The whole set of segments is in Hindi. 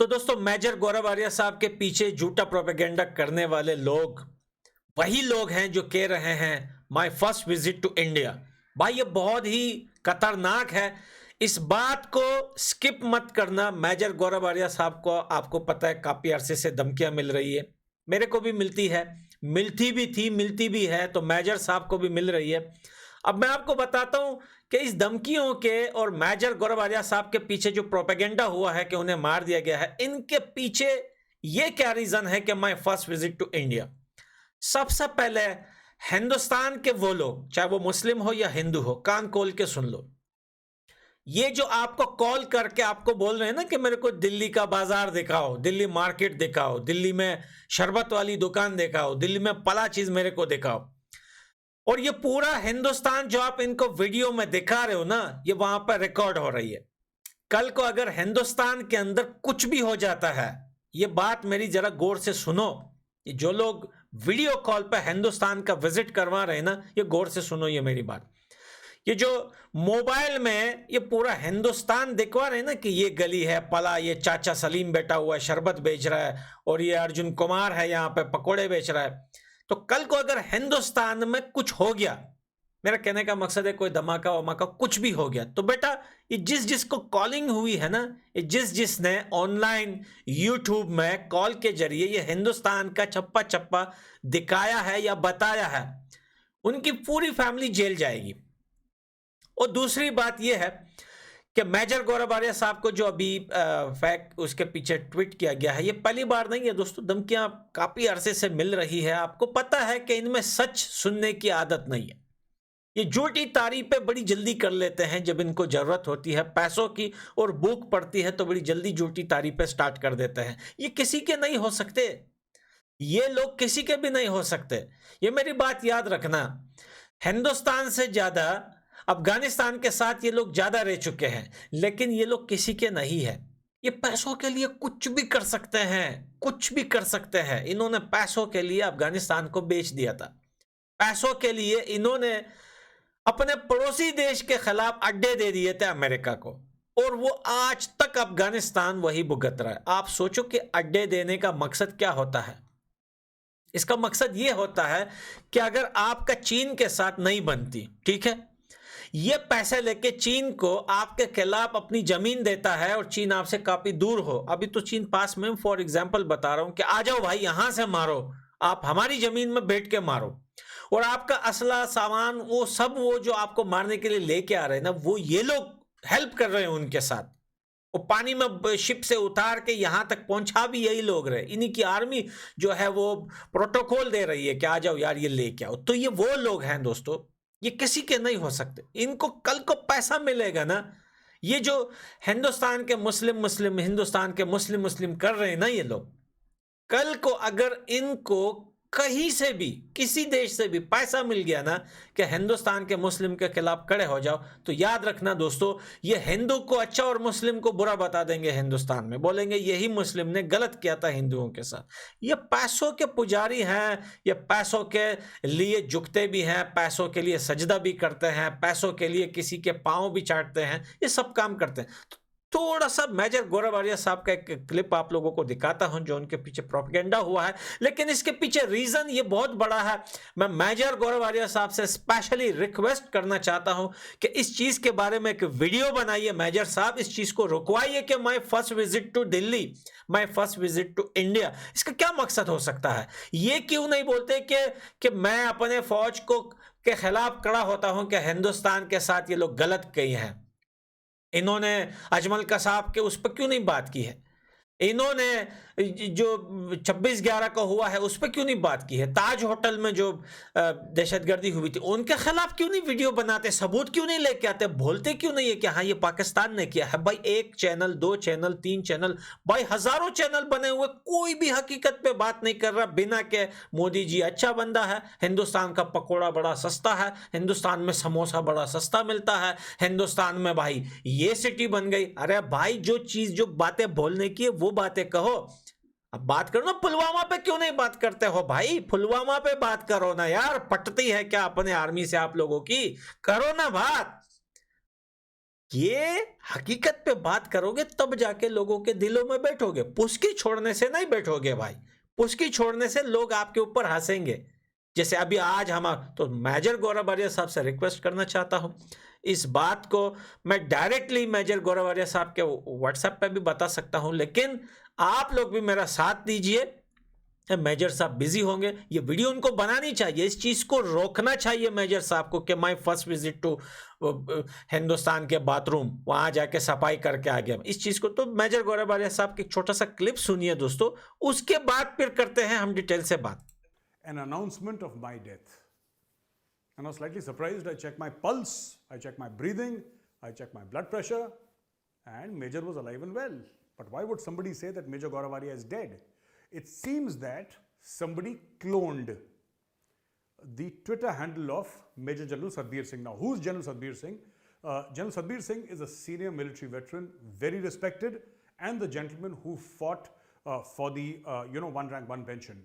तो दोस्तों, मेजर गौरव आर्या साहब के पीछे झूठा प्रोपेगेंडा करने वाले लोग वही लोग हैं जो कह रहे हैं my first visit to India. भाई, ये बहुत ही खतरनाक है। इस बात को स्किप मत करना। मेजर गौरव आर्या साहब को, आपको पता है, काफी अरसे से धमकियां मिल रही है। मेरे को भी मिलती है, मिलती भी थी, मिलती भी है, तो मेजर साहब को भी मिल रही है। अब मैं आपको बताता हूं कि इस धमकियों के और मेजर गौरव आर्या साहब के पीछे जो प्रोपेगेंडा हुआ है कि उन्हें मार दिया गया है, इनके पीछे ये क्या रीजन है कि my first visit to India. सबसे पहले हिंदुस्तान के वो लोग, चाहे वो मुस्लिम हो या हिंदू हो, कान खोल के सुन लो। ये जो आपको कॉल करके आपको बोल रहे हैं ना कि मेरे को दिल्ली का बाजार दिखाओ, दिल्ली मार्केट दिखाओ, दिल्ली में शरबत वाली दुकान दिखाओ, दिल्ली में पला चीज मेरे को दिखाओ, और ये पूरा हिंदुस्तान जो आप इनको वीडियो में दिखा रहे हो ना, ये वहां पर रिकॉर्ड हो रही है। कल को अगर हिंदुस्तान के अंदर कुछ भी हो जाता है, ये बात मेरी जरा गौर से सुनो। ये जो लोग वीडियो कॉल पर हिंदुस्तान का विजिट करवा रहे हैं ना, ये गौर से सुनो ये मेरी बात। ये जो मोबाइल में ये पूरा हिंदुस्तान दिखवा रहे हैं ना कि ये गली है पला, ये चाचा सलीम बैठा हुआ है शरबत बेच रहा है, और ये अर्जुन कुमार है यहाँ पे पकोड़े बेच रहा है। तो कल को अगर हिंदुस्तान में कुछ हो गया, मेरा कहने का मकसद है कोई धमाका वमाका कुछ भी हो गया, तो बेटा ये जिस जिसको कॉलिंग हुई है ना, ये जिस जिसने ऑनलाइन यूट्यूब में कॉल के जरिए ये हिंदुस्तान का चप्पा चप्पा दिखाया है या बताया है, उनकी पूरी फैमिली जेल जाएगी। और दूसरी बात यह है कि मेजर गौरव आर्या साहब को जो अभी फैक्ट उसके पीछे ट्वीट किया गया है, ये पहली बार नहीं है दोस्तों। धमकियां काफी अरसे से मिल रही है। आपको पता है कि इनमें सच सुनने की आदत नहीं है। ये झूठी तारीफें बड़ी जल्दी कर लेते हैं जब इनको जरूरत होती है पैसों की और भूख पड़ती है, तो बड़ी जल्दी झूठी तारीफें स्टार्ट कर देते हैं। ये किसी के नहीं हो सकते, ये लोग किसी के भी नहीं हो सकते। ये मेरी बात याद रखना। हिंदुस्तान से ज्यादा अफगानिस्तान के साथ ये लोग ज्यादा रह चुके हैं, लेकिन ये लोग किसी के नहीं है। ये पैसों के लिए कुछ भी कर सकते हैं, कुछ भी कर सकते हैं। इन्होंने पैसों के लिए अफगानिस्तान को बेच दिया था। पैसों के लिए इन्होंने अपने पड़ोसी देश के खिलाफ अड्डे दे दिए थे अमेरिका को, और वो आज तक अफगानिस्तान वही भुगत रहा है। आप सोचो कि अड्डे देने का मकसद क्या होता है। इसका मकसद ये होता है कि अगर आपका चीन के साथ नहीं बनती, ठीक है, ये पैसे लेके चीन को आपके खिलाफ अपनी जमीन देता है और चीन आपसे काफी दूर हो। अभी तो चीन पास में, फॉर एग्जांपल बता रहा हूं कि आ जाओ भाई यहां से मारो, आप हमारी जमीन में बैठ के मारो, और आपका असला सामान वो सब वो जो आपको मारने के लिए लेके आ रहे हैं ना, वो ये लोग हेल्प कर रहे हैं उनके साथ। वो पानी में शिप से उतार के यहां तक पहुंचा भी यही लोग रहे। इन्हीं की आर्मी जो है वो प्रोटोकॉल दे रही है कि आ जाओ यार ये लेके आओ। तो ये वो लोग हैं दोस्तों, ये किसी के नहीं हो सकते। इनको कल को पैसा मिलेगा ना। ये जो हिंदुस्तान के मुस्लिम मुस्लिम हिंदुस्तान के मुस्लिम मुस्लिम कर रहे हैं ना ये लोग, कल को अगर इनको कहीं से भी किसी देश से भी पैसा मिल गया ना कि हिंदुस्तान के मुस्लिम के खिलाफ खड़े हो जाओ, तो याद रखना दोस्तों, ये हिंदू को अच्छा और मुस्लिम को बुरा बता देंगे। हिंदुस्तान में बोलेंगे यही मुस्लिम ने गलत किया था हिंदुओं के साथ। ये पैसों के पुजारी हैं, ये पैसों के लिए झुकते भी हैं, पैसों के लिए सजदा भी करते हैं, पैसों के लिए किसी के पांव भी चाटते हैं, ये सब काम करते हैं। थोड़ा सा मेजर गौरव आर्या साहब का एक क्लिप आप लोगों को दिखाता हूं जो उनके पीछे प्रोपेगेंडा हुआ है, लेकिन इसके पीछे रीजन ये बहुत बड़ा है। मैं मेजर गौरव आर्या साहब से स्पेशली रिक्वेस्ट करना चाहता हूं कि इस चीज के बारे में एक वीडियो बनाइए। मेजर साहब इस चीज को रुकवाइए कि my first visit to Delhi, my first visit to India, इसका क्या मकसद हो सकता है। ये क्यों नहीं बोलते कि मैं अपने फौज को के खिलाफ खड़ा होता हूं कि हिंदुस्तान के साथ ये लोग गलत किए हैं। इन्होंने अजमल कसाब के उस पर क्यों नहीं बात की है। इन्होंने जो 26/11 का हुआ है उस पर क्यों नहीं बात की है। ताज होटल में जो दहशतगर्दी हुई थी उनके खिलाफ क्यों नहीं वीडियो बनाते, सबूत क्यों नहीं लेके आते, बोलते क्यों नहीं है कि हाँ ये पाकिस्तान ने किया है। भाई एक चैनल, दो चैनल, तीन चैनल, भाई हजारों चैनल बने हुए, कोई भी हकीकत पे बात नहीं कर रहा बिना के मोदी जी अच्छा बंदा है, हिंदुस्तान का पकोड़ा बड़ा सस्ता है, हिंदुस्तान में समोसा बड़ा सस्ता मिलता है, हिंदुस्तान में भाई ये सिटी बन गई। अरे भाई जो चीज जो बातें बोलने की है वो बातें कहो। अब बात करो ना, पुलवामा पे क्यों नहीं बात करते हो भाई, पुलवामा पे बात करो ना यार, पटती है क्या अपने आर्मी से आप लोगों की, करो ना बात। ये हकीकत पे बात करोगे तब जाके लोगों के दिलों में बैठोगे, पुस्की छोड़ने से नहीं बैठोगे भाई। पुस्की छोड़ने से लोग आपके ऊपर हंसेंगे। जैसे अभी आज हम तो मेजर गौरव आर्य साहब से रिक्वेस्ट करना चाहता हूं, इस बात को मैं डायरेक्टली मेजर गौरव आर्य साहब के व्हाट्सएप पे भी बता सकता हूं, लेकिन आप लोग भी मेरा साथ दीजिए। मेजर साहब बिजी होंगे, ये वीडियो उनको बनानी चाहिए, इस चीज को रोकना चाहिए मेजर साहब को कि my first visit to Hindustan के बाथरूम, वहां जाके सफाई करके आ गया, इस चीज को। तो मेजर गौरव आर्य साहब की छोटा सा क्लिप सुनिए दोस्तों, उसके बाद फिर करते हैं हम डिटेल से बात। An announcement of my death. And I was slightly surprised. I checked my pulse, I checked my breathing, I checked my blood pressure, and Major was alive and well. But why would somebody say that Major Gaurav Arya is dead? It seems that somebody cloned the Twitter handle of Major General Sarbir Singh. Now, who's General Sarbir Singh? General Sarbir Singh is a senior military veteran, very respected, and the gentleman who fought for the one rank, one pension.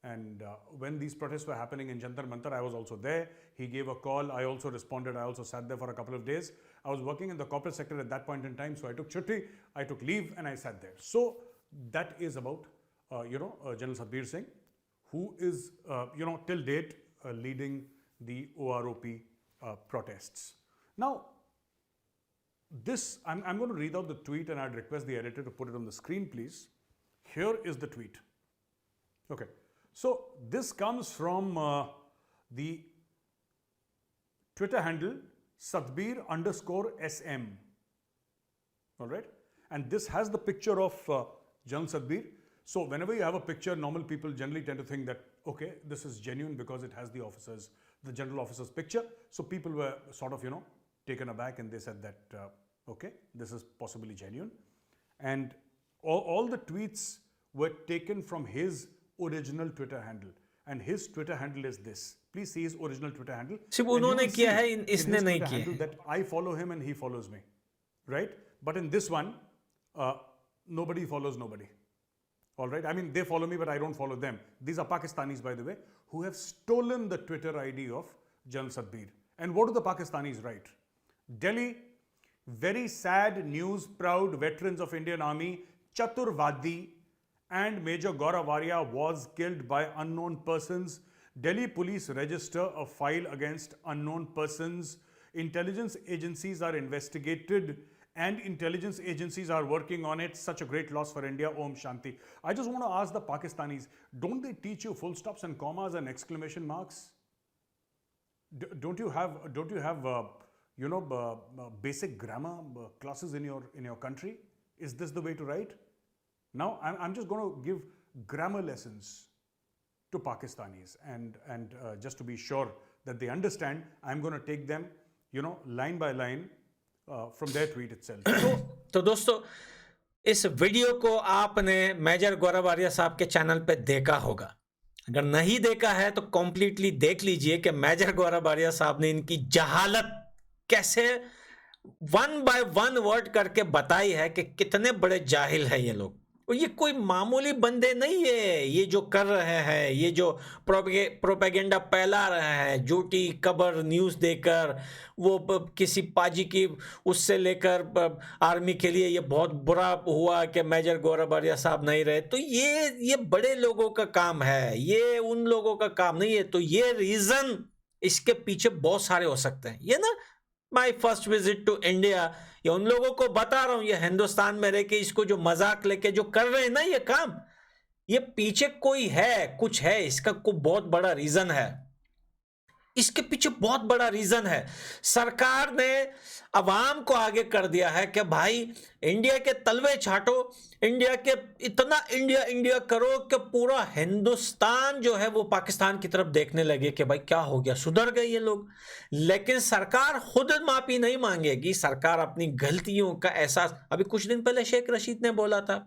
And when these protests were happening in Jantar Mantar, I was also there. He gave a call. I also responded. I also sat there for a couple of days. I was working in the corporate sector at that point in time, so I took chutti, I took leave, and I sat there. So that is about General Sarbir Singh, who is till date leading the OROP protests. Now, this I'm going to read out the tweet, and I'd request the editor to put it on the screen, please. Here is the tweet. Okay. So this comes from the Twitter handle Satbir_SM. All right. And this has the picture of General Satbir. So whenever you have a picture, normal people generally tend to think that, okay, this is genuine because it has the general officer's picture. So people were sort of, taken aback, and they said that, okay, this is possibly genuine. And all the tweets were taken from his original Twitter handle, and his Twitter handle is this. Please see his original Twitter handle. सिर्फ उन्होंने किया है, इसने नहीं किया है. That I follow him and he follows me, right? But in this one, nobody follows nobody. All right. I mean, they follow me, but I don't follow them. These are Pakistanis, by the way, who have stolen the Twitter ID of General Satbir. And what do the Pakistanis write? Delhi, very sad news. Proud veterans of Indian Army, Chatur Vadi and Major Gaurav Arya was killed by unknown persons. Delhi police register a file against unknown persons. Intelligence agencies are investigated, and intelligence agencies are working on it. Such a great loss for India. Om Shanti. I just want to ask the Pakistanis, don't they teach you full stops and commas and exclamation marks? Don't you have basic grammar classes in your country? Is this the way to write? Now, I'm just going to give grammar lessons to Pakistanis, and just to be sure that they understand, I'm going to take them, line by line from their tweet itself. तो दोस्तों, इस वीडियो को आपने मेजर गौरव आर्य साहब के चैनल पे देखा होगा। अगर नहीं देखा है तो कंप्लीटली देख लीजिए कि मेजर गौरव आर्य साहब ने इनकी जहालत कैसे वन बाय वन वर्ड करके बताई है कि कितने बड़े जाहिल है ये लोग। और ये कोई मामूली बंदे नहीं है, ये जो कर रहे हैं, ये जो प्रोपेगेंडा फैला रहे हैं, झूठी खबर न्यूज़ देकर, वो किसी पाजी की उससे लेकर आर्मी के लिए ये बहुत बुरा हुआ कि मेजर गौरव आर्य साहब नहीं रहे। तो ये बड़े लोगों का काम है, ये उन लोगों का काम नहीं है। तो ये रीज़न इसके पीछे बहुत सारे हो सकते हैं। ये ना my first visit to India, ये उन लोगों को बता रहा हूं, ये हिंदुस्तान में रह के इसको जो मजाक लेके जो कर रहे हैं ना ये काम, ये पीछे कोई है, कुछ है, इसका कोई बहुत बड़ा रीजन है। इसके पीछे बहुत बड़ा रीजन है। सरकार ने अवाम को आगे कर दिया है कि भाई इंडिया के तलवे छाटो, इंडिया के इतना इंडिया इंडिया करो कि पूरा हिंदुस्तान जो है वो पाकिस्तान की तरफ देखने लगे कि भाई क्या हो गया, सुधर गए ये लोग। लेकिन सरकार खुद माफी नहीं मांगेगी, सरकार अपनी गलतियों का एहसास, अभी कुछ दिन पहले शेख रशीद ने बोला था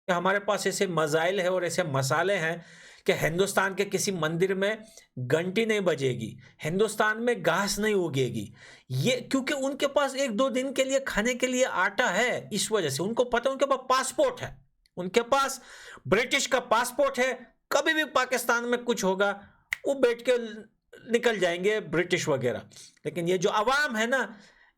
कि हमारे पास ऐसे मसाइल है और ऐसे मसाले हैं कि हिंदुस्तान के किसी मंदिर में घंटी नहीं बजेगी, हिंदुस्तान में घास नहीं उगेगी। ये क्योंकि उनके पास एक दो दिन के लिए खाने के लिए आटा है, इस वजह से उनको पता है, उनके पास पासपोर्ट है, उनके पास ब्रिटिश का पासपोर्ट है। कभी भी पाकिस्तान में कुछ होगा वो बैठ के निकल जाएंगे ब्रिटिश वगैरह। लेकिन ये जो अवाम है ना,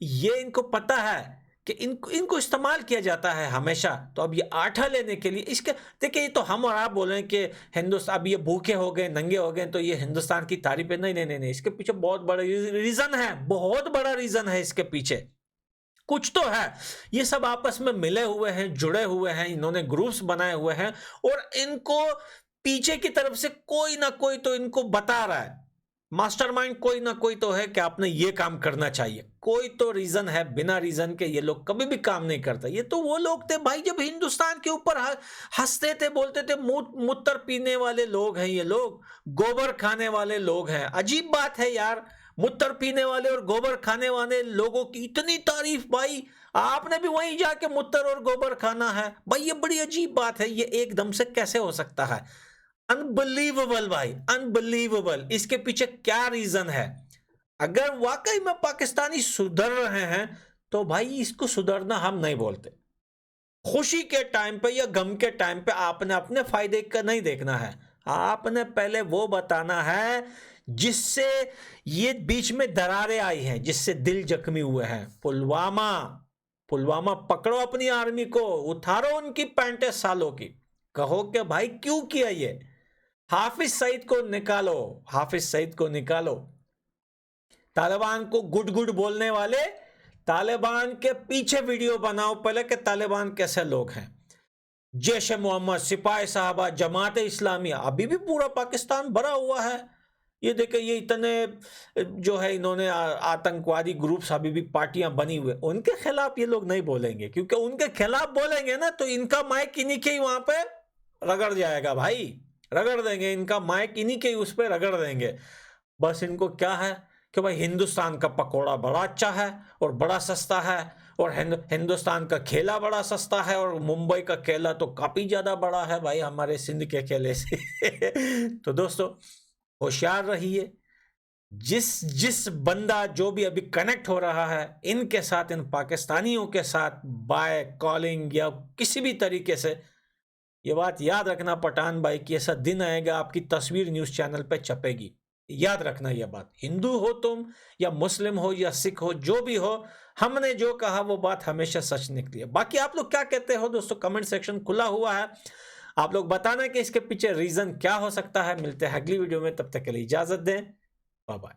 ये इनको पता है कि इनको इस्तेमाल किया जाता है हमेशा। तो अब ये आठा लेने के लिए इसके, देखिए ये तो हम और आप बोल रहे हैं कि हिंदुस्तान, अब ये भूखे हो गए, नंगे हो गए, तो ये हिंदुस्तान की तारीफ है। नहीं नहीं नहीं नहीं, इसके पीछे बहुत बड़ा रीजन है, बहुत बड़ा रीजन है इसके पीछे, कुछ तो है। ये सब आपस में मिले हुए हैं, जुड़े हुए हैं, इन्होंने ग्रुप्स बनाए हुए हैं, और इनको पीछे की तरफ से कोई ना कोई तो इनको बता रहा है, मास्टरमाइंड कोई ना कोई तो है कि आपने ये काम करना चाहिए। कोई तो रीजन है, बिना रीजन के ये लोग कभी भी काम नहीं करता। ये तो वो लोग थे भाई जब हिंदुस्तान के ऊपर हंसते थे, बोलते थे मूत्र पीने वाले लोग हैं ये लोग, गोबर खाने वाले लोग हैं। अजीब बात है यार, मूत्र पीने वाले और गोबर खाने वाले लोगों की इतनी तारीफ, भाई आपने भी वहीं जाके मूत्र और गोबर खाना है। भाई ये बड़ी अजीब बात है, ये एकदम से कैसे हो सकता है? अनबिलीवेबल भाई, अनबिलीवेबल। इसके पीछे क्या रीजन है? अगर वाकई में पाकिस्तानी सुधर रहे हैं तो भाई इसको सुधरना हम नहीं बोलते। खुशी के टाइम पे या गम के टाइम पे आपने अपने फायदे का नहीं देखना है, आपने पहले वो बताना है जिससे ये बीच में दरारें आई हैं, जिससे दिल जख्मी हुए हैं। पुलवामा, पुलवामा पकड़ो अपनी आर्मी को, उतारो उनकी 35 सालों की, कहो कि भाई क्यों किया ये। हाफिज सईद को निकालो, हाफिज सईद को निकालो। तालिबान को गुड गुड बोलने वाले, तालिबान के पीछे वीडियो बनाओ पहले कि तालिबान कैसे लोग हैं। जैश ए मोहम्मद, सिपाही साहबा, जमात इस्लामिया, अभी भी पूरा पाकिस्तान भरा हुआ है। ये देखिए, ये इतने जो है इन्होंने आतंकवादी ग्रुप्स अभी भी पार्टियां बनी हुए, उनके खिलाफ ये लोग नहीं बोलेंगे, क्योंकि उनके खिलाफ बोलेंगे ना तो इनका माइक इन्हीं के ही वहां पे रगड़ जाएगा भाई, रगड़ देंगे इनका माइक, इन्हीं के उस पर रगड़ देंगे। बस इनको क्या है कि भाई हिंदुस्तान का पकोड़ा बड़ा अच्छा है और बड़ा सस्ता है, और हिंदुस्तान का केला बड़ा सस्ता है, और मुंबई का केला तो काफी ज्यादा बड़ा है भाई हमारे सिंध के केले से। तो दोस्तों होशियार रहिए, जिस बंदा जो भी अभी कनेक्ट हो रहा है इनके साथ, इन पाकिस्तानियों के साथ बाय कॉलिंग या किसी भी तरीके से, ये बात याद रखना पठान भाई कि ऐसा दिन आएगा आपकी तस्वीर न्यूज़ चैनल पे छपेगी। याद रखना यह बात, हिंदू हो तुम या मुस्लिम हो या सिख हो, जो भी हो, हमने जो कहा वो बात हमेशा सच निकली है। बाकी आप लोग क्या कहते हो दोस्तों, कमेंट सेक्शन खुला हुआ है, आप लोग बताना कि इसके पीछे रीजन क्या हो सकता है। मिलते हैं अगली वीडियो में, तब तक के लिए इजाजत दें, बाय बाय।